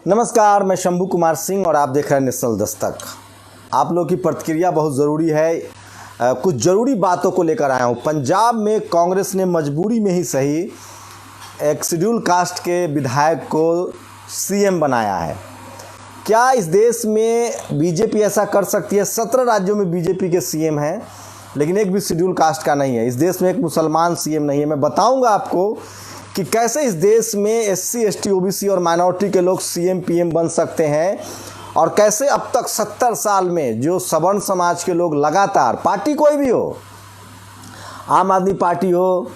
नमस्कार, मैं शंभू कुमार सिंह और आप देख रहे हैं नेशनल दस्तक। आप लोगों की प्रतिक्रिया बहुत ज़रूरी है। कुछ ज़रूरी बातों को लेकर आया हूँ। पंजाब में कांग्रेस ने मजबूरी में ही सही एक शेड्यूल कास्ट के विधायक को सीएम बनाया है। क्या इस देश में बीजेपी ऐसा कर सकती है? 17 राज्यों में बीजेपी के सीएम हैं, लेकिन एक भी शेड्यूल कास्ट का नहीं है। इस देश में एक मुसलमान सीएम नहीं है। मैं बताऊंगा आपको कि कैसे इस देश में एससी, एसटी, ओबीसी और माइनॉरिटी के लोग सीएम, पीएम बन सकते हैं, और कैसे अब तक 70 साल में जो सवर्ण समाज के लोग लगातार, पार्टी कोई भी हो, आम आदमी पार्टी हो,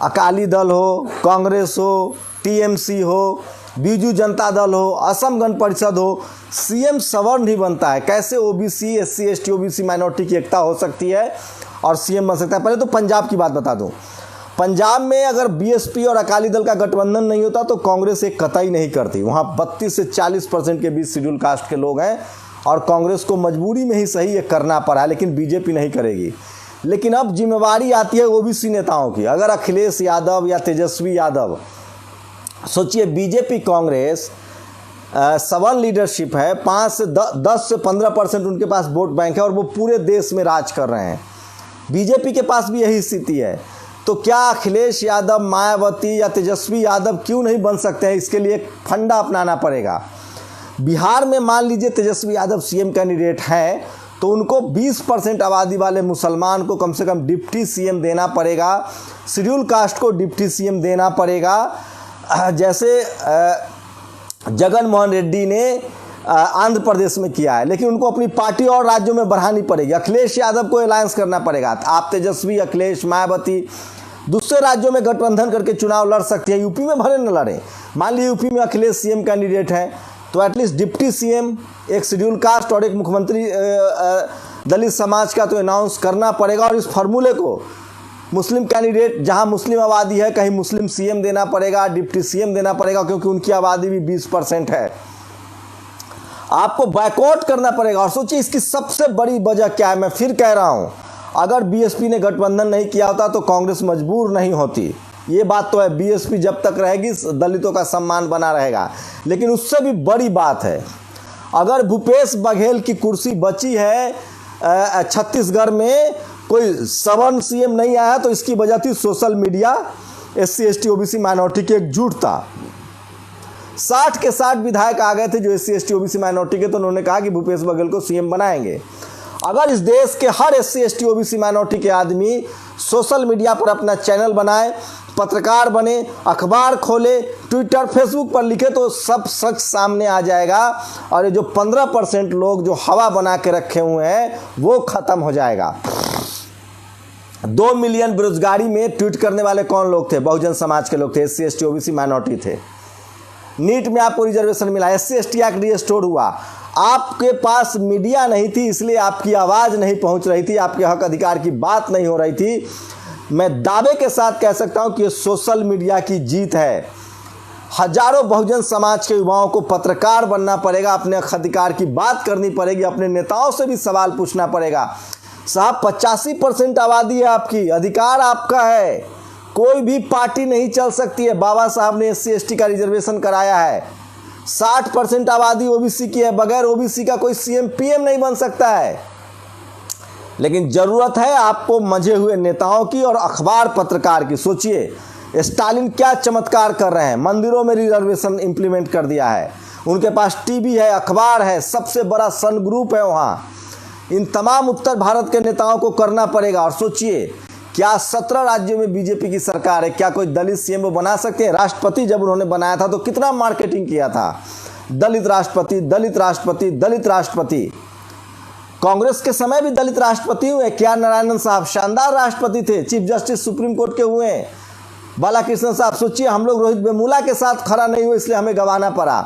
अकाली दल हो, कांग्रेस हो, टीएमसी हो, बीजू जनता दल हो, असम गण परिषद हो, सीएम सवर्ण ही बनता है। कैसे OBC, SC, ST, OBC, minority की एकता हो सकती है और सीएम बन सकता है? पहले तो पंजाब की बात बता दूं। पंजाब में अगर बीएसपी और अकाली दल का गठबंधन नहीं होता तो कांग्रेस एक कतई नहीं करती। वहाँ 32 से 40% के बीच शेड्यूल कास्ट के लोग हैं और कांग्रेस को मजबूरी में ही सही ये करना पड़ा, लेकिन बीजेपी नहीं करेगी। लेकिन अब जिम्मेवारी आती है ओबीसी नेताओं की। अगर अखिलेश यादव या तेजस्वी यादव, सोचिए बीजेपी कांग्रेस सवर्ण लीडरशिप है, 10 से 15% उनके पास वोट बैंक है और वो पूरे देश में राज कर रहे हैं। बीजेपी के पास भी यही स्थिति है। तो क्या अखिलेश यादव, मायावती या तेजस्वी यादव क्यों नहीं बन सकते हैं? इसके लिए एक फंडा अपनाना पड़ेगा। बिहार में मान लीजिए तेजस्वी यादव सीएम कैंडिडेट हैं, तो उनको 20% आबादी वाले मुसलमान को कम से कम डिप्टी सीएम देना पड़ेगा, शेड्यूल कास्ट को डिप्टी सीएम देना पड़ेगा। जैसे जगन मोहन रेड्डी ने आंध्र प्रदेश में किया है, लेकिन उनको अपनी पार्टी और राज्यों में बढ़ानी पड़ेगी। अखिलेश यादव को अलायंस करना पड़ेगा। आप तेजस्वी, अखिलेश, मायावती दूसरे राज्यों में गठबंधन करके चुनाव लड़ सकती है। यूपी में भले न लड़ें। मान लीजिए यूपी में अखिलेश सीएम कैंडिडेट हैं, तो एटलीस्ट डिप्टी सीएम, एक शेड्यूल कास्ट और एक मुख्यमंत्री दलित समाज का तो अनाउंस करना पड़ेगा। और इस फार्मूले को मुस्लिम कैंडिडेट, जहां मुस्लिम आबादी है, कहीं मुस्लिम सीएम देना पड़ेगा, डिप्टी सीएम देना पड़ेगा, क्योंकि उनकी आबादी भी 20% है। आपको बैकआउट करना पड़ेगा। और सोचिए इसकी सबसे बड़ी वजह क्या है। मैं फिर कह रहा हूं, अगर बीएसपी ने गठबंधन नहीं किया होता तो कांग्रेस मजबूर नहीं होती। ये बात तो है। बीएसपी जब तक रहेगी दलितों का सम्मान बना रहेगा। लेकिन उससे भी बड़ी बात है, अगर भूपेश बघेल की कुर्सी बची है छत्तीसगढ़ में, कोई सवर्ण सीएम नहीं आया, तो इसकी वजह थी social media, SC, ST, OBC, minority की एकजुटता। 60 के 60 विधायक आ गए थे जो एससी, एसटी, ओबीसी, माइनॉरिटी के, तो उन्होंने कहा कि भूपेश बघेल को सीएम बनाएंगे। अगर इस देश के हर एससी, एसटी, ओबीसी, माइनॉरिटी के आदमी सोशल मीडिया पर अपना चैनल बनाए, पत्रकार बने, अखबार खोले, ट्विटर, फेसबुक पर लिखे, तो सब सच सामने आ जाएगा। और ये जो 15% लोग जो हवा बना के रखे हुए हैं वो खत्म हो जाएगा। 2 मिलियन बेरोजगारी में ट्वीट करने वाले कौन लोग थे? बहुजन समाज के लोग थे, एससी, एसटी, ओबीसी, माइनॉरिटी थे। नीट में आपको रिजर्वेशन मिला, एससी, एसटी एक्ट रिस्टोर हुआ। आपके पास मीडिया नहीं थी, इसलिए आपकी आवाज़ नहीं पहुंच रही थी, आपके हक अधिकार की बात नहीं हो रही थी। मैं दावे के साथ कह सकता हूं कि ये सोशल मीडिया की जीत है। हजारों बहुजन समाज के युवाओं को पत्रकार बनना पड़ेगा, अपने हक अधिकार की बात करनी पड़ेगी, अपने नेताओं से भी सवाल पूछना पड़ेगा। साहब 85% आबादी है आपकी, अधिकार आपका है। कोई भी पार्टी नहीं चल सकती है। बाबा साहब ने एससी, एसटी का रिजर्वेशन कराया है। 60% आबादी ओबीसी की है। बगैर ओबीसी का कोई सीएम, पीएम नहीं बन सकता है। लेकिन जरूरत है आपको मंझे हुए नेताओं की और अखबार पत्रकार की। सोचिए स्टालिन क्या चमत्कार कर रहे हैं। मंदिरों में रिजर्वेशन इंप्लीमेंट कर दिया है। उनके पास टीवी है, अखबार है, सबसे बड़ा सन ग्रुप है वहाँ। इन तमाम उत्तर भारत के नेताओं को करना पड़ेगा। और सोचिए, क्या 17 राज्यों में बीजेपी की सरकार है, क्या कोई दलित सीएम बना सकते हैं? राष्ट्रपति जब उन्होंने बनाया था तो कितना मार्केटिंग किया था, दलित राष्ट्रपति, दलित राष्ट्रपति, दलित राष्ट्रपति। कांग्रेस के समय भी दलित राष्ट्रपति हुए। के.आर. नारायणन साहब शानदार राष्ट्रपति थे, चीफ जस्टिस सुप्रीम कोर्ट के हुए। बालाकृष्ण साहब, सोचिए हम लोग रोहित वेमुला के साथ खड़ा नहीं हुए, इसलिए हमें गंवाना पड़ा।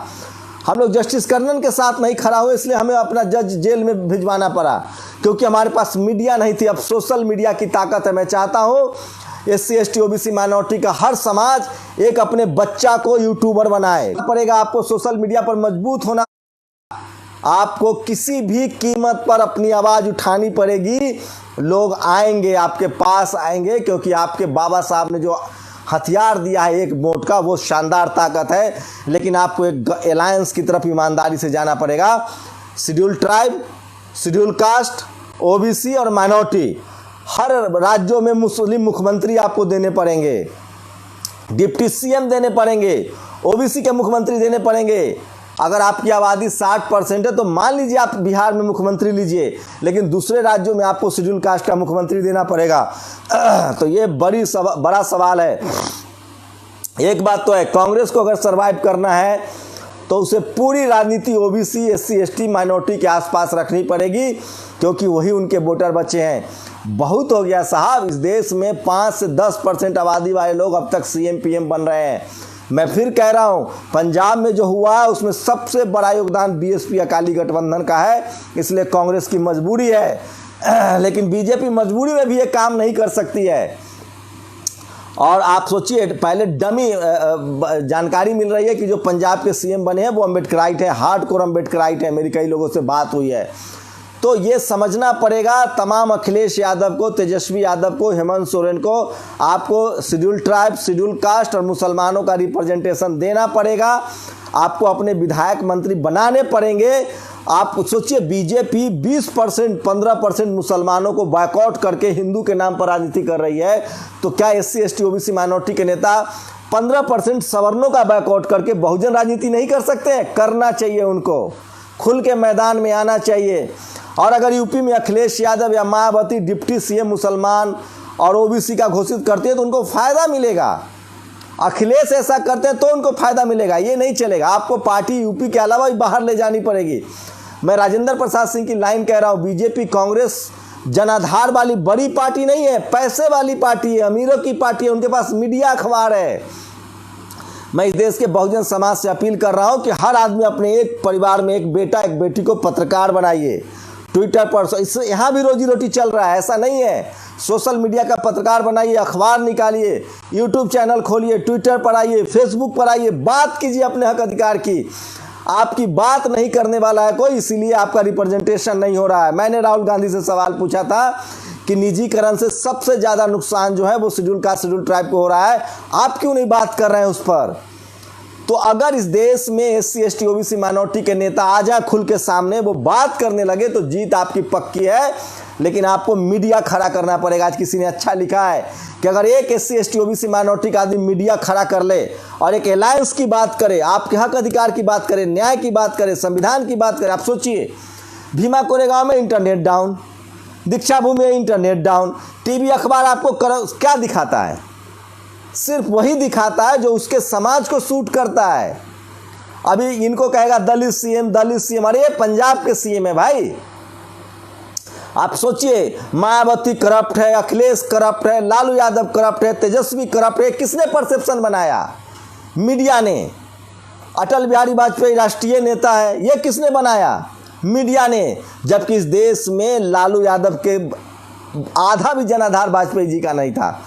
हम लोग जस्टिस कर्णन के साथ नहीं खड़ा हुए, इसलिए हमें अपना जज जेल में भिजवाना पड़ा, क्योंकि हमारे पास मीडिया नहीं थी। अब सोशल मीडिया की ताकत है। मैं चाहता हूँ एससी, एसटी, ओबीसी, माइनॉरिटी का हर समाज एक अपने बच्चा को यूट्यूबर बनाए। पड़ेगा आपको सोशल मीडिया पर मजबूत होना। आपको किसी भी कीमत पर अपनी आवाज़ उठानी पड़ेगी। लोग आएंगे, आपके पास आएंगे, क्योंकि आपके बाबा साहब ने जो हथियार दिया है एक वोट का, वो शानदार ताकत है। लेकिन आपको एक अलायंस की तरफ ईमानदारी से जाना पड़ेगा। Schedule tribe, schedule caste, OBC और माइनॉरिटी, हर राज्यों में मुस्लिम मुख्यमंत्री आपको देने पड़ेंगे, डिप्टी सीएम देने पड़ेंगे, ओबीसी के मुख्यमंत्री देने पड़ेंगे। अगर आपकी आबादी 60% है तो मान लीजिए आप बिहार में मुख्यमंत्री लीजिए, लेकिन दूसरे राज्यों में आपको शेड्यूल कास्ट का मुख्यमंत्री देना पड़ेगा। तो ये बड़ा सवाल है। एक बात तो है, कांग्रेस को अगर सरवाइव करना है तो उसे पूरी राजनीति ओबीसी, एससी, एसटी, माइनॉरिटी के आसपास रखनी पड़ेगी, क्योंकि वही उनके वोटर बचे हैं। बहुत हो गया साहब, इस देश में 5 से 10% आबादी वाले लोग अब तक सीएम पीएम बन रहे हैं। मैं फिर कह रहा हूँ, पंजाब में जो हुआ है उसमें सबसे बड़ा योगदान बीएसपी अकाली गठबंधन का है, इसलिए कांग्रेस की मजबूरी है। लेकिन बीजेपी मजबूरी में भी ये काम नहीं कर सकती है। और आप सोचिए, पहले डमी जानकारी मिल रही है कि जो पंजाब के सीएम बने हैं वो अम्बेडकराइट है, हार्डकोर अम्बेडकराइट है। मेरी कई लोगों से बात हुई है। तो ये समझना पड़ेगा तमाम अखिलेश यादव को, तेजस्वी यादव को, हेमंत सोरेन को, आपको शेड्यूल ट्राइब, शेड्यूल कास्ट और मुसलमानों का रिप्रेजेंटेशन देना पड़ेगा। आपको अपने विधायक मंत्री बनाने पड़ेंगे। आप सोचिए, बीजेपी 20%, 15% मुसलमानों को बॉयकॉट करके हिंदू के नाम पर राजनीति कर रही है, तो क्या एससी, एसटी, ओबीसी, माइनॉरिटी के नेता 15% सवर्णों का बॉयकॉट करके बहुजन राजनीति नहीं कर सकते हैं? करना चाहिए उनको, खुल के मैदान में आना चाहिए। और अगर यूपी में अखिलेश यादव या मायावती डिप्टी सीएम मुसलमान और ओबीसी का घोषित करते हैं तो उनको फ़ायदा मिलेगा। अखिलेश ऐसा करते हैं तो उनको फ़ायदा मिलेगा, ये नहीं चलेगा। आपको पार्टी यूपी के अलावा भी बाहर ले जानी पड़ेगी। मैं राजेंद्र प्रसाद सिंह की लाइन कह रहा हूँ, बीजेपी कांग्रेस जनाधार वाली बड़ी पार्टी नहीं है, पैसे वाली पार्टी है, अमीरों की पार्टी है, उनके पास मीडिया अखबार है। मैं इस देश के बहुजन समाज से अपील कर रहा हूँ कि हर आदमी अपने एक परिवार में एक बेटा एक बेटी को पत्रकार बनाइए। ट्विटर पर इससे यहाँ भी रोजी रोटी चल रहा है, ऐसा नहीं है। सोशल मीडिया का पत्रकार बनाइए, अखबार निकालिए, यूट्यूब चैनल खोलिए, ट्विटर पर आइए, फेसबुक पर आइए, बात कीजिए अपने हक अधिकार की। आपकी बात नहीं करने वाला है कोई, इसीलिए आपका रिप्रेजेंटेशन नहीं हो रहा है। मैंने राहुल गांधी से सवाल पूछा था कि निजीकरण से सबसे ज़्यादा नुकसान जो है वो शेड्यूल कास्ट, शेड्यूल ट्राइब को हो रहा है, आप क्यों नहीं बात कर रहे हैं उस पर? तो अगर इस देश में एससी, एसटी, ओबीसी, माइनॉरिटी के नेता आ जाए खुल के सामने, वो बात करने लगे, तो जीत आपकी पक्की है। लेकिन आपको मीडिया खड़ा करना पड़ेगा। आज किसी ने अच्छा लिखा है कि अगर एक एससी, एसटी, ओबीसी, माइनॉरिटी का आदमी मीडिया खड़ा कर ले और एक अलायंस की बात करे, आपके हक अधिकार की बात करे, न्याय की बात करे, संविधान की बात करे। आप सोचिए, भीमा कोरेगांव में इंटरनेट डाउन, दीक्षा भूमि में इंटरनेट डाउन, टीवी अखबार आपको क्या दिखाता है? सिर्फ वही दिखाता है जो उसके समाज को सूट करता है। अभी इनको कहेगा दलित सीएम, दलित सीएम, अरे पंजाब के सीएम है भाई। आप सोचिए, मायावती करप्ट है, अखिलेश करप्ट है, लालू यादव करप्ट है, तेजस्वी करप्ट है। किसने परसेप्शन बनाया? मीडिया ने। अटल बिहारी वाजपेयी राष्ट्रीय नेता है, ये किसने बनाया? मीडिया ने। जबकि इस देश में लालू यादव के आधा भी जनाधार वाजपेयी जी का नहीं था।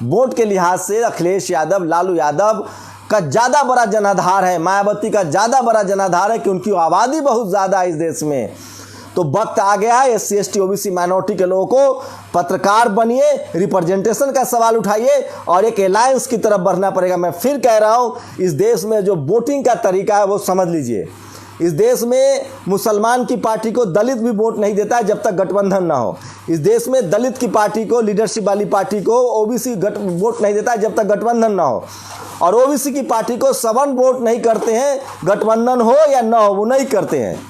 वोट के लिहाज से अखिलेश यादव, लालू यादव का ज़्यादा बड़ा जनाधार है, मायावती का ज़्यादा बड़ा जनाधार है कि उनकी आबादी बहुत ज़्यादा है इस देश में। तो वक्त आ गया है, एससी, एसटी, ओबीसी, माइनॉरिटी के लोगों को पत्रकार बनिए, रिप्रेजेंटेशन का सवाल उठाइए और एक अलायंस की तरफ बढ़ना पड़ेगा। मैं फिर कह रहा हूँ, इस देश में जो वोटिंग का तरीका है वो समझ लीजिए। इस देश में मुसलमान की पार्टी को दलित भी वोट नहीं देता है जब तक गठबंधन ना हो। इस देश में दलित की पार्टी को, लीडरशिप वाली पार्टी को ओबीसी वोट नहीं देता है जब तक गठबंधन ना हो। और ओबीसी की पार्टी को सवर्ण वोट नहीं करते हैं, गठबंधन हो या ना हो, वो नहीं करते हैं।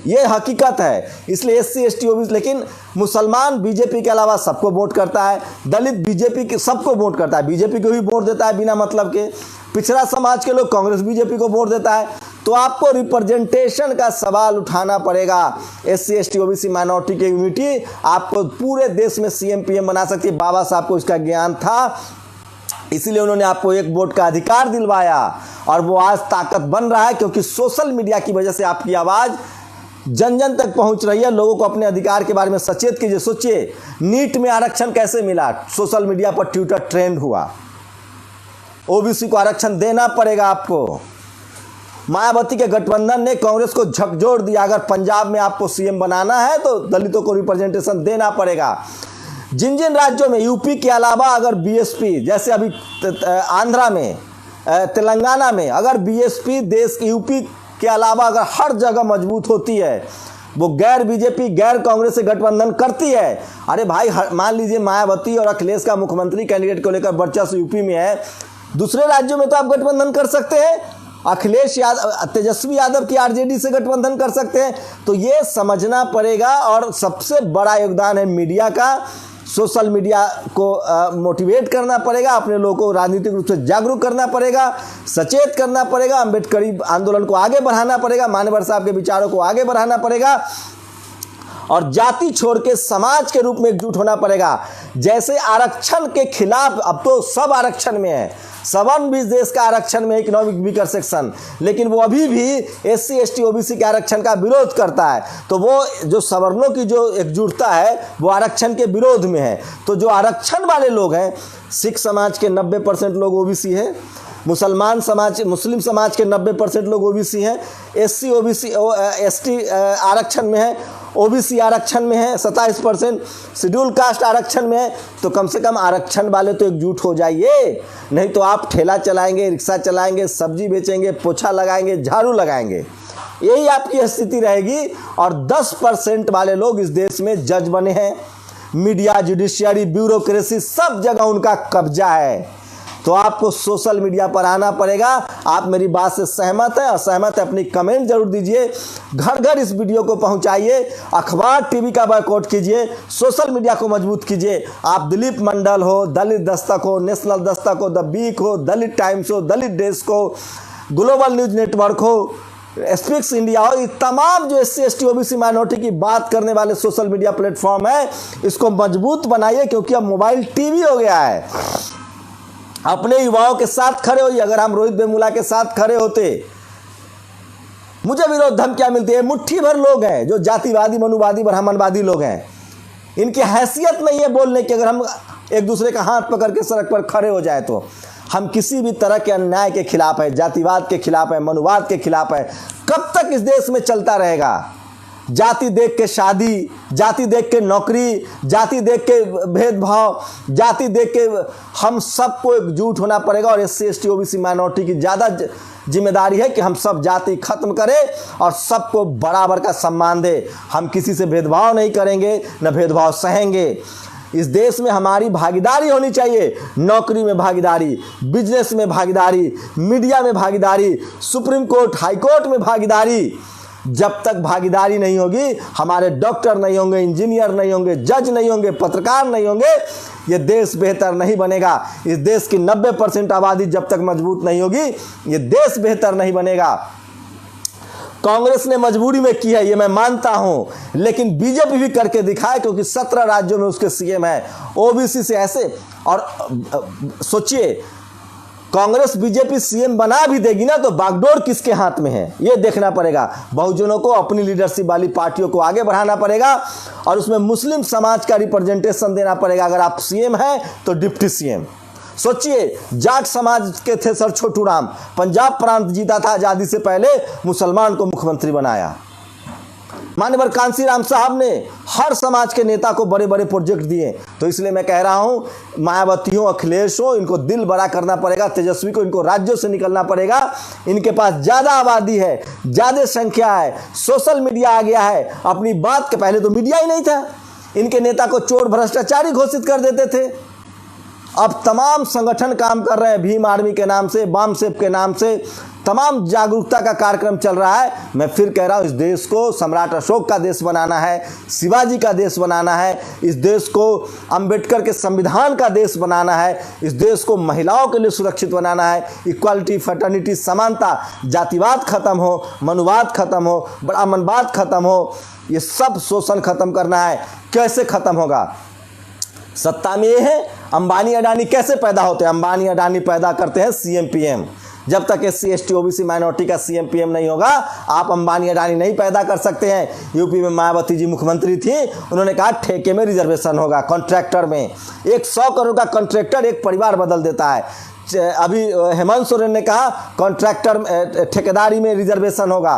ये हकीकत है। इसलिए एससी, एसटी, ओबीसी, लेकिन मुसलमान बीजेपी के अलावा सबको वोट करता है, दलित बीजेपी के सबको वोट करता है, बीजेपी को भी वोट देता है बिना मतलब के, पिछड़ा समाज के लोग कांग्रेस बीजेपी को वोट देता है। तो आपको रिप्रेजेंटेशन का सवाल उठाना पड़ेगा। एससी, एसटी, ओबीसी, माइनॉरिटी की यूनिटी आपको पूरे देश में सीएम पीएम बना सकती है। बाबा साहब को इसका ज्ञान था, इसीलिए उन्होंने आपको एक वोट का अधिकार दिलवाया और वो आज ताकत बन रहा है, क्योंकि सोशल मीडिया की वजह से आपकी आवाज़ जन जन तक पहुंच रही है। लोगों को अपने अधिकार के बारे में सचेत कीजिए। सोचिए, नीट में आरक्षण कैसे मिला? सोशल मीडिया पर ट्विटर ट्रेंड हुआ। ओबीसी को आरक्षण देना पड़ेगा आपको। मायावती के गठबंधन ने कांग्रेस को झकझोर दिया, अगर पंजाब में आपको सीएम बनाना है तो दलितों को रिप्रेजेंटेशन देना पड़ेगा। जिन जिन राज्यों में यूपी के अलावा अगर बीएसपी, जैसे अभी आंध्रा में, तेलंगाना में, अगर बीएसपी देश की यूपी के अलावा अगर हर जगह मजबूत होती है, वो गैर बीजेपी गैर कांग्रेस से गठबंधन करती है। अरे भाई, मान लीजिए मायावती और अखिलेश का मुख्यमंत्री कैंडिडेट को लेकर वर्चस्व यूपी में है, दूसरे राज्यों में तो आप गठबंधन कर सकते हैं। अखिलेश यादव, तेजस्वी यादव की आरजेडी से गठबंधन कर सकते हैं। तो ये समझना पड़ेगा। और सबसे बड़ा योगदान है मीडिया का। सोशल मीडिया को मोटिवेट करना पड़ेगा, अपने लोगों को राजनीतिक रूप से जागरूक करना पड़ेगा, सचेत करना पड़ेगा, अम्बेडकरी आंदोलन को आगे बढ़ाना पड़ेगा, मानवर साहब के विचारों को आगे बढ़ाना पड़ेगा, और जाति छोड़ के समाज के रूप में एकजुट होना पड़ेगा। जैसे आरक्षण के खिलाफ, अब तो सब आरक्षण में है, सवर्ण भी देश का आरक्षण में, इकोनॉमिक वीकर सेक्शन, लेकिन वो अभी भी एससी एसटी ओबीसी के आरक्षण का विरोध करता है। तो वो जो सवर्णों की जो एकजुटता है वो आरक्षण के विरोध में है। तो जो आरक्षण वाले लोग हैं, सिख समाज के 90% लोग ओबीसी है, मुसलमान समाज, मुस्लिम समाज के 90% लोग ओबीसी हैं, एससी ओबीसी एसटी आरक्षण में है, ओबीसी आरक्षण में है 27%, शेड्यूल कास्ट आरक्षण में है। तो कम से कम आरक्षण वाले तो एकजुट हो जाइए, नहीं तो आप ठेला चलाएंगे, रिक्शा चलाएंगे, सब्जी बेचेंगे, पोछा लगाएंगे, झाड़ू लगाएंगे, यही आपकी स्थिति रहेगी। और 10% वाले लोग इस देश में जज बने हैं, मीडिया, जुडिशियरी, ब्यूरोक्रेसी, सब जगह उनका कब्जा है। तो आपको सोशल मीडिया पर आना पड़ेगा। आप मेरी बात से सहमत हैं? असहमत है अपनी कमेंट जरूर दीजिए। घर घर इस वीडियो को पहुंचाइए, अखबार टीवी का बायकॉट कीजिए, सोशल मीडिया को मजबूत कीजिए। आप दिलीप मंडल हो, दलित दस्तक हो, नेशनल दस्तक हो, द वीक हो, दलित टाइम्स हो, दलित डेस्क हो, ग्लोबल न्यूज नेटवर्क हो, स्पीक्स इंडिया हो, ये तमाम जो एससी एसटी ओबीसी माइनॉरिटी की बात करने वाले सोशल मीडिया प्लेटफॉर्म है, इसको मजबूत बनाइए। क्योंकि अब मोबाइल टीवी हो गया है। अपने युवाओं के साथ खड़े होइए। अगर हम रोहित वेमुला के साथ खड़े होते, मुझे विरोध धमकियां मिलती है। मुट्ठी भर लोग हैं जो जातिवादी, मनुवादी, ब्राह्मणवादी लोग हैं, इनकी हैसियत नहीं है बोलने की। अगर हम एक दूसरे का हाथ पकड़ के सड़क पर खड़े हो जाए तो हम किसी भी तरह के अन्याय के खिलाफ है, जातिवाद के खिलाफ है, मनुवाद के खिलाफ है। कब तक इस देश में चलता रहेगा? जाति देख के शादी, जाति देख के नौकरी, जाति देख के भेदभाव, जाति देख के हम सबको एकजुट होना पड़ेगा। और एससी एसटी ओबीसी माइनॉरिटी की ज़्यादा जिम्मेदारी है कि हम सब जाति खत्म करें और सबको बराबर का सम्मान दें। हम किसी से भेदभाव नहीं करेंगे, न भेदभाव सहेंगे। इस देश में हमारी भागीदारी होनी चाहिए। नौकरी में भागीदारी, बिजनेस में भागीदारी, मीडिया में भागीदारी, सुप्रीम कोर्ट, हाई कोर्ट में भागीदारी। जब तक भागीदारी नहीं होगी, हमारे डॉक्टर नहीं होंगे, इंजीनियर नहीं होंगे, जज नहीं होंगे, पत्रकार नहीं होंगे, ये देश बेहतर नहीं बनेगा। इस देश की 90% आबादी जब तक मजबूत नहीं होगी, ये देश बेहतर नहीं बनेगा। कांग्रेस ने मजबूरी में की है, ये मैं मानता हूं, लेकिन बीजेपी भी करके दिखाए, क्योंकि 17 राज्यों में उसके सीएम है ओबीसी से। ऐसे और सोचिए, कांग्रेस बीजेपी सीएम बना भी देगी ना, तो बागडोर किसके हाथ में है ये देखना पड़ेगा। बहुजनों को, अपनी लीडरशिप वाली पार्टियों को आगे बढ़ाना पड़ेगा और उसमें मुस्लिम समाज का रिप्रेजेंटेशन देना पड़ेगा। अगर आप सीएम हैं तो डिप्टी सीएम। सोचिए, जाट समाज के थे सर छोटू राम, पंजाब प्रांत जीता था आजादी से पहले, मुसलमान को मुख्यमंत्री बनाया। माननीय कांसी राम साहब ने हर समाज के नेता को बड़े बड़े प्रोजेक्ट दिए। तो इसलिए मैं कह रहा हूं, मायावती हो, अखिलेश हो, इनको दिल बड़ा करना पड़ेगा। तेजस्वी को, इनको राज्यों से निकलना पड़ेगा। इनके पास ज़्यादा आबादी है, ज़्यादा संख्या है, सोशल मीडिया आ गया है। अपनी बात के पहले तो मीडिया ही नहीं था। इनके नेता को चोर भ्रष्टाचारी घोषित कर देते थे। अब तमाम संगठन काम कर रहे हैं, भीम आर्मी के नाम से, बाम सेप के नाम से, तमाम जागरूकता का कार्यक्रम चल रहा है। मैं फिर कह रहा हूँ, इस देश को सम्राट अशोक का देश बनाना है, शिवाजी का देश बनाना है, इस देश को अंबेडकर के संविधान का देश बनाना है, इस देश को महिलाओं के लिए सुरक्षित बनाना है। इक्वालिटी, फ्रेटर्निटी, समानता, जातिवाद खत्म हो, मनुवाद खत्म हो, ब्राह्मणवाद खत्म हो, ये सब शोषण खत्म करना है। कैसे खत्म होगा? सत्ता में ये है, अंबानी अडानी कैसे पैदा होते हैं? अंबानी अडानी पैदा करते हैं सीएम पीएम। जब तक एससी एसटी ओबीसी माइनॉरिटी का सीएम पीएम नहीं होगा, आप अंबानी अडानी नहीं पैदा कर सकते हैं। यूपी में मायावती जी मुख्यमंत्री थी, उन्होंने कहा ठेके में रिजर्वेशन होगा, कॉन्ट्रैक्टर में। 100 करोड़ का कॉन्ट्रैक्टर एक परिवार बदल देता है। अभी हेमंत सोरेन ने कहा कॉन्ट्रैक्टर ठेकेदारी में रिजर्वेशन होगा।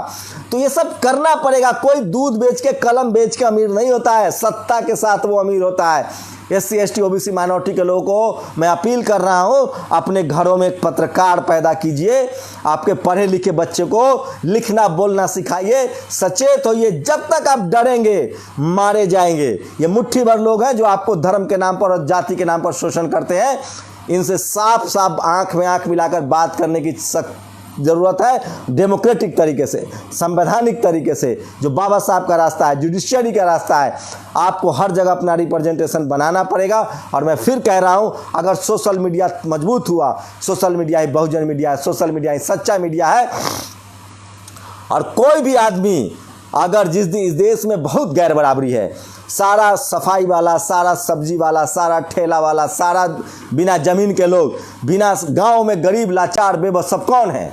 तो ये सब करना पड़ेगा। कोई दूध बेच के कलम बेच के अमीर नहीं होता है, सत्ता के साथ वो अमीर होता है। SC ST OBC माइनॉरिटी के लोगों को मैं अपील कर रहा हूँ, अपने घरों में एक पत्रकार पैदा कीजिए, आपके पढ़े लिखे बच्चे को लिखना बोलना सिखाइए, सचेत होइए। जब तक आप डरेंगे मारे जाएंगे। ये मुट्ठी भर लोग हैं जो आपको धर्म के नाम पर और जाति के नाम पर शोषण करते हैं। इनसे साफ साफ आंख में आंख मिलाकर बात करने की ज़रूरत है। डेमोक्रेटिक तरीके से, संवैधानिक तरीके से, जो बाबा साहब का रास्ता है, जुडिशियरी का रास्ता है, आपको हर जगह अपना रिप्रेजेंटेशन बनाना पड़ेगा। और मैं फिर कह रहा हूं, अगर सोशल मीडिया मजबूत हुआ, सोशल मीडिया ही बहुजन मीडिया है, सोशल मीडिया ही सच्चा मीडिया है। और कोई भी आदमी अगर जिस दिन इस देश में बहुत गैर बराबरी है, सारा सफाई वाला, सारा सब्जी वाला, सारा ठेला वाला, सारा बिना जमीन के लोग, बिना गांव में गरीब लाचार बेबस सब कौन है?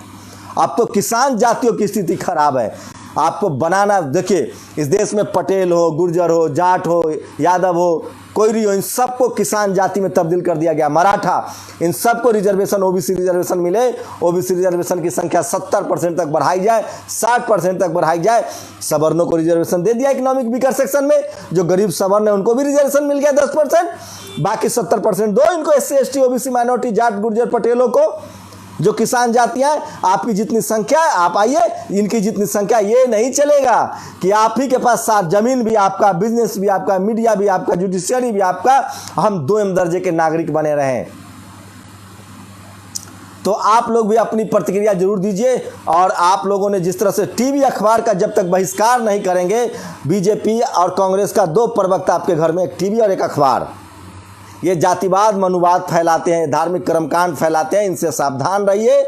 अब तो किसान जातियों की स्थिति खराब है। आपको बनाना, देखिए इस देश में पटेल हो, गुर्जर हो, जाट हो, यादव हो, कोई हो, इन सबको किसान जाति में तब्दील कर दिया गया। मराठा, इन सबको रिजर्वेशन, OBC रिजर्वेशन मिले। OBC रिजर्वेशन की संख्या 70% तक बढ़ाई जाए, 60% तक बढ़ाई जाए। सवर्णों को रिजर्वेशन दे दिया इकोनॉमिक वीकर सेक्शन में, जो गरीब सवर्ण है उनको भी रिजर्वेशन मिल गया 10%, बाकी 70% दो इनको SC ST OBC minority, Jat, Gurjar, पटेलों को, जो किसान जातियां हैं। आपकी जितनी संख्या है आप आइए, इनकी जितनी संख्या। ये नहीं चलेगा कि आप ही के पास साथ जमीन भी आपका, बिजनेस भी आपका, मीडिया भी आपका, जुडिशियरी भी आपका, हम 2M दर्जे के नागरिक बने रहें। तो आप लोग भी अपनी प्रतिक्रिया जरूर दीजिए। और आप लोगों ने जिस तरह से टीवी अखबार का जब तक बहिष्कार नहीं करेंगे, बीजेपी और कांग्रेस का 2 प्रवक्ता आपके घर में, एक टीवी और एक अखबार, ये जातिवाद मनुवाद फैलाते हैं, धार्मिक कर्मकांड फैलाते हैं, इनसे सावधान रहिए।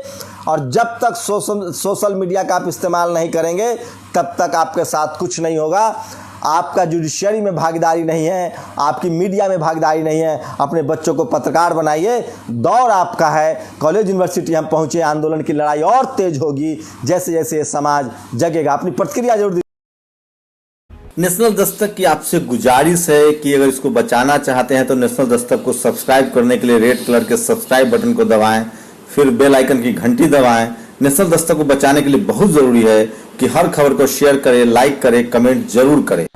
और जब तक सोशल मीडिया का आप इस्तेमाल नहीं करेंगे तब तक आपके साथ कुछ नहीं होगा। आपका जुडिशियरी में भागीदारी नहीं है, आपकी मीडिया में भागीदारी नहीं है। अपने बच्चों को पत्रकार बनाइए। दौर आपका है, कॉलेज यूनिवर्सिटी हम पहुँचे, आंदोलन की लड़ाई और तेज होगी जैसे जैसे समाज जगेगा। अपनी प्रतिक्रिया जरूर। नेशनल दस्तक की आपसे गुजारिश है कि अगर इसको बचाना चाहते हैं तो नेशनल दस्तक को सब्सक्राइब करने के लिए रेड कलर के सब्सक्राइब बटन को दबाएं, फिर बेल आइकन की घंटी दबाएं। नेशनल दस्तक को बचाने के लिए बहुत जरूरी है कि हर खबर को शेयर करें, लाइक करें, कमेंट जरूर करें।